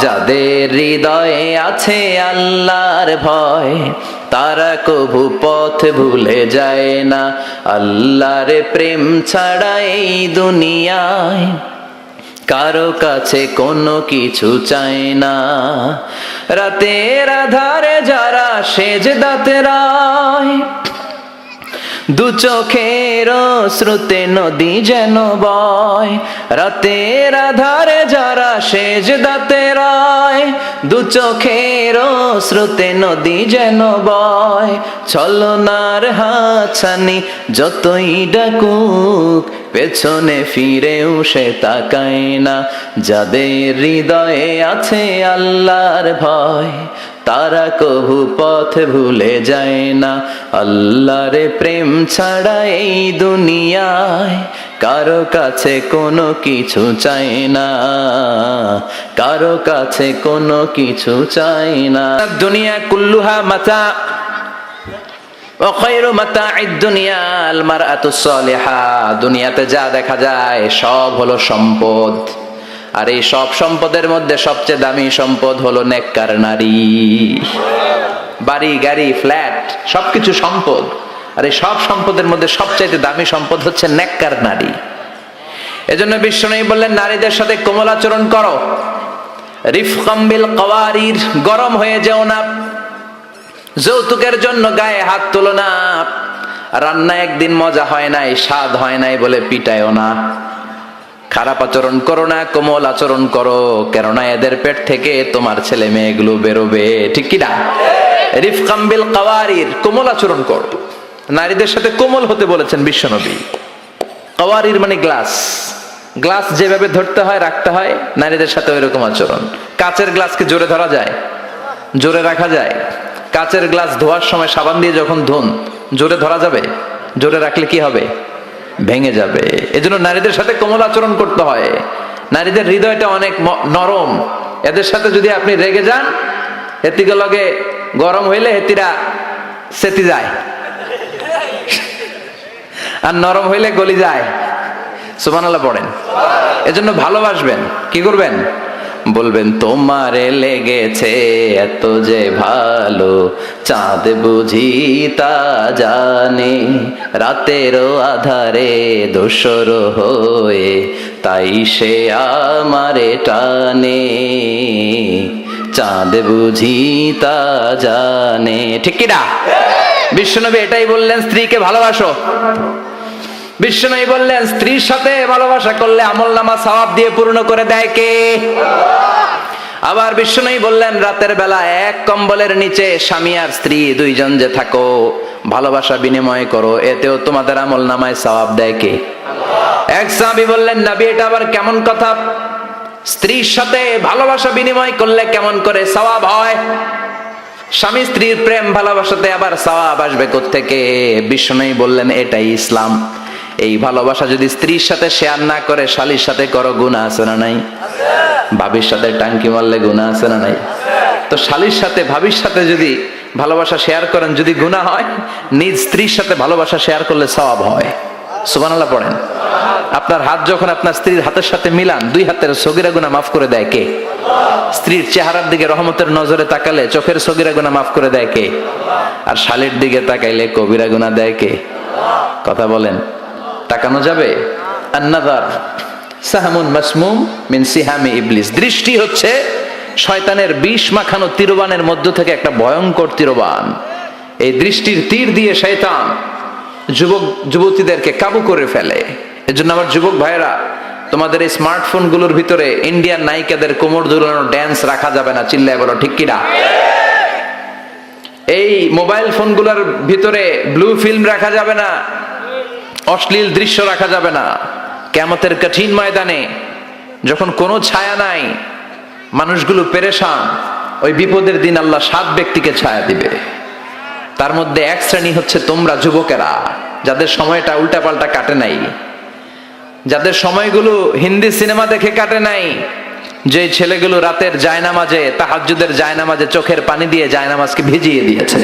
যাদের হৃদয়ে আছে আল্লাহর ভয়, তারা কভু পথ ভুলে যায় না। আল্লাহর প্রেম ছাড়া এই দুনিয়ায় কারো কাছে কোনো কিছু চায় না। রাতের আধারে যারা সেজদাতে রয়, দু চোখের শ্রুতে নদী যেন বয়। রাতের আধারে যারা সেজদাতে রয়, দু চোখের শ্রুতে নদী যেন বয়। ছলনার হাতছানি যতই ডাকুক, পেছনে ফিরেও সে তাকায় না। যাদের হৃদয়ে আছে আল্লাহর ভয়, তারা কভু পথ ভুলে যায় না। আল্লাহর প্রেম ছাড়া এই দুনিয়ায় কারো কাছে কোনো কিছু চাই না, কারো কাছে কোনো কিছু চাই না। দুনিয়া কুল্লুহা মাতা ওয়া খায়রু মাতা'আদ দুনিয়া আল মারআতুস সালিহা। দুনিয়াতে যা দেখা যায় সব হলো সম্পদ, আর এই সব সম্পদের মধ্যে সবচেয়ে দামি সম্পদ হলো নেককার নারী। বাড়ি গাড়ি ফ্ল্যাট সবকিছু সম্পদ, আর এই সব সম্পদের মধ্যে সবচাইতে দামি সম্পদ হচ্ছে নেককার নারী। এজন্য বিশ্বনবী বললেন, নারীদের সাথে কোমল আচরণ করো। রিফকাম বিল কাওয়ারির, গরম হয়ে যেও না। যৌতুকের জন্য গায়ে হাত তুলো না। রান্না একদিন মজা হয় নাই, স্বাদ হয় নাই বলে পিটায়ও না। খারাপ আচরণ করো না, কোমল আচরণ করো, কেননা এদের পেট থেকে তোমার ছেলে মেয়েগুলো বেরোবে, ঠিক কি না? রিফকাম বিল কাওয়ারির, কোমল আচরণ করো। নারীদের সাথে কোমল হতে বলেছেন বিশ্বনবী। কাওয়ারির মানে গ্লাস, গ্লাস যেভাবে ধরতে হয় রাখতে হয়, নারীদের সাথে ওইরকম আচরণ। কাচের গ্লাসকে জোরে ধরা যায়? জোরে রাখা যায়? কাচের গ্লাস ধোয়ার সময় সাবান দিয়ে যখন ধুন, জোরে ধরা যাবে? জোরে রাখলে কি হবে? ভেঙে যাবে। এজন্য নারীদের সাথে কোমল আচরণ করতে হয়। নারীদের হৃদয়টা অনেক নরম, এদের সাথে যদি আপনি রেগে যান, হেতিকে লগে গরম হইলে হেতিরা সেতি যায়, আর নরম হইলে গলি যায়। সুবহানাল্লাহ পড়েন। এজন্য ভালোবাসবেন, কি করবেন? বলবেন, তোমারে লেগেছে এত যে ভালো, চাঁদ বুঝি তা জানে। রাতেরও আধারে দোসর হয়ে তাই সে আমারে টানে। চাঁদ বুঝি তা জানে, ঠিক কি না? বিশ্বনবী এটাই বললেন, স্ত্রীকে ভালোবাসো। বিশ্বনবী বললেন, স্ত্রীর সাথে ভালোবাসা করলে আমলনামা সওয়াব দিয়ে পূর্ণ করে দেয় কে? আবার বিশ্বনবী বললেন, রাতের বেলা এক কম্বলের নিচে স্বামী আর স্ত্রী দুইজন যে থাকো, ভালোবাসা বিনিময় করো, এতেও তোমাদের আমলনামায় সওয়াব দেয় কে? এক সাহাবী বললেন, নবী এটা আবার কেমন কথা? স্ত্রীর সাথে ভালোবাসা বিনিময় করলে কেমন করে সওয়াব হয়? স্বামী স্ত্রীর প্রেম ভালোবাসাতে আবার সওয়াব আসবে কোত্থেকে? বিশ্বনবী বললেন, এটাই ইসলাম। এই ভালোবাসা যদি স্ত্রীর সাথে শেয়ার না করে শালীর সাথে করো, গুনাহ আছে না নাই? ভাবির সাথে টাঙ্কি মারলে গুনাহ আছে না নাই? তো শালীর সাথে ভাবির সাথে যদি ভালোবাসা শেয়ার করেন, যদি গুনাহ হয়, নিজ স্ত্রীর সাথে ভালোবাসা শেয়ার করলে সওয়াব হয়। সুবহানাল্লাহ পড়েন। আপনার হাত যখন আপনার স্ত্রীর হাতের সাথে মিলান, দুই হাতের সগীরা গুনাহ মাফ করে দেয় কে? স্ত্রীর চেহারার দিকে রহমতের নজরে তাকালে চোখের সগীরা গুনাহ মাফ করে দেয় কে? আর শালীর দিকে তাকাইলে কবিরা গুনাহ দেয় কে? কথা বলেন, তাকানো যাবে? আন-নাযার সাহমুন মাসমুম মিন সিহামি ইবলিস। দৃষ্টি হচ্ছে শয়তানের বিষ মাখানো তীরবানের মধ্য থেকে একটা ভয়ঙ্কর তীরবান। এই দৃষ্টির তীর দিয়ে শয়তান যুবক যুবতীদেরকে কাবু করে ফেলে। এজন্য আমার যুবক ভাইয়েরা, তোমাদের এই স্মার্টফোন গুলোর ভিতরে ইন্ডিয়ান নায়িকাদের কোমর দুলানো ড্যান্স রাখা যাবে না, চিল্লায় বলো ঠিক কিনা? এই মোবাইল ফোনগুলোর ভিতরে ব্লু ফিল্ম রাখা যাবে না, অশ্লীল দৃশ্য রাখা যাবে না। কিয়ামতের কঠিন ময়দানে যখন কোনো ছায়া নাই, মানুষগুলো পেরেশান, ওই বিপদের দিন আল্লাহ 7 ব্যক্তিকে ছায়া দিবে। তার মধ্যে এক শ্রেণী হচ্ছে তোমরা যুবকেরা, যাদের সময়টা উল্টাপাল্টা কাটে নাই, যাদের সময়গুলো হিন্দি সিনেমা দেখে কাটে নাই, যে ছেলেগুলো রাতের জায়নামাজে, তাহাজ্জুদের জায়নামাজে চোখের পানি দিয়ে জায়নামাজকে ভিজিয়ে দিয়েছে,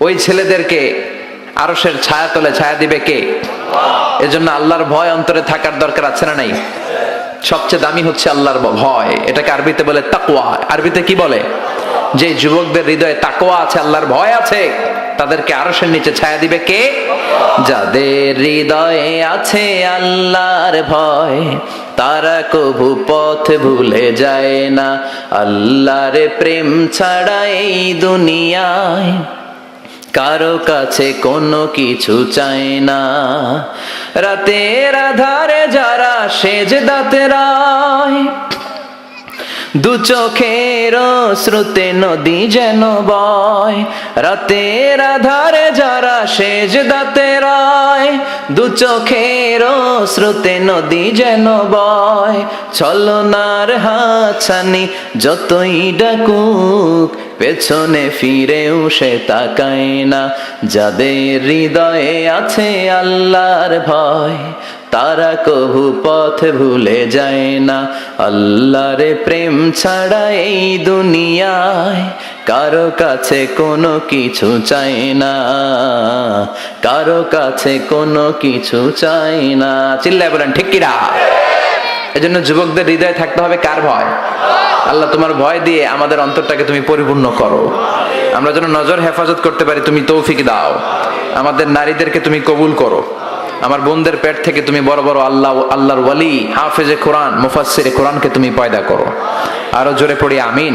ওই ছেলেদেরকে আরশের ছায়া তলে ছায়া দিবে কে? এজন্য আল্লাহর ভয় অন্তরে থাকার দরকার আছে না নাই? সবচেয়ে দামি হচ্ছে আল্লাহর ভয়। এটাকে আরবিতে বলে তাকওয়া। আরবিতে কি বলে? যে যুবকদের হৃদয়ে তাকওয়া আছে, আল্লাহর ভয় আছে, তাদেরকে আরশের নিচে ছায়া দিবে কে? যাদের হৃদয়ে আছে আল্লাহর ভয়, তারা কভু পথ ভুলে যায় না। আল্লাহর প্রেম ছাড়া এই দুনিয়ায় কারো কাছে কোনো কিছু চায় না। রাতের আধারে যারা সেজদাতে রায়, দু চোখের শ্রুতে নদী যেন বয়। রাতের আধারে যারা সেজদাতে রায়, দু চোখের শ্রুতে নদী যেন বয়। ছলনার হাতছানি যতই ডাকুক, পেছনে ফিরেও সে তাকায় না। যাদের হৃদয়ে আছে আল্লাহর ভয়, তারা কভু পথ ভুলে যায় না। আল্লাহর প্রেম ছাড়া এই দুনিয়ায় কারো কাছে কোনো কিছু চাই না, কারো কাছে কোনো কিছু চাই না। চিল্লায় বলেন ঠিক কিনা? এজন্য যুবকদের হৃদয়ে থাকতে হবে কার ভয়? আল্লাহ, তোমার ভয় দিয়ে আমাদের অন্তরটাকে তুমি পরিপূর্ণ করো। আমরা যেন নজর হেফাজত করতে পারি, তুমি তৌফিক দাও। আমাদের নারীদেরকে তুমি কবুল করো। আমার বোনদের পেট থেকে তুমি বড় বড় আল্লাহর ওয়ালি, হাফেজে কোরআন, মুফাসসিরে কোরআনকে তুমি পয়দা করো। আরো জোরে পড়ি আমিন।